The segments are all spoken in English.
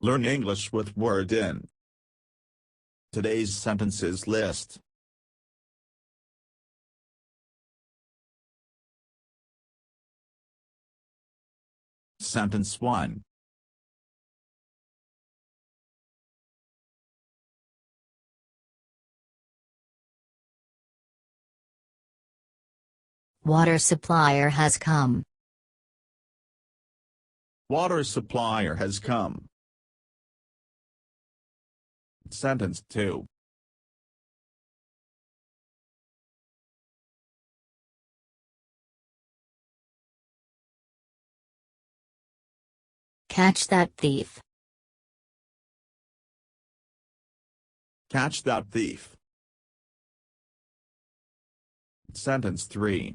Learn English with Word In. Today's sentences list. Sentence 1. Water supplier has come. Water supplier has come. Sentence 2. Catch that thief. Catch that thief. Sentence 3.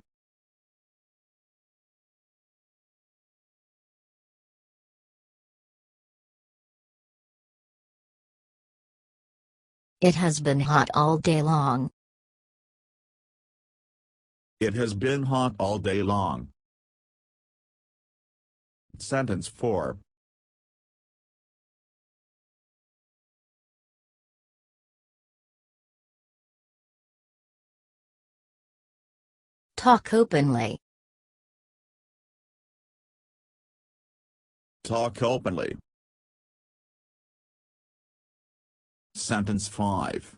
It has been hot all day long. It has been hot all day long. Sentence 4. Talk openly. Talk openly. Sentence 5.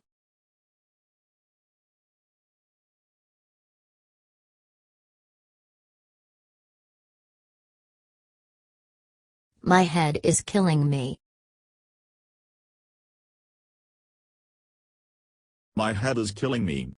My head is killing me. My head is killing me.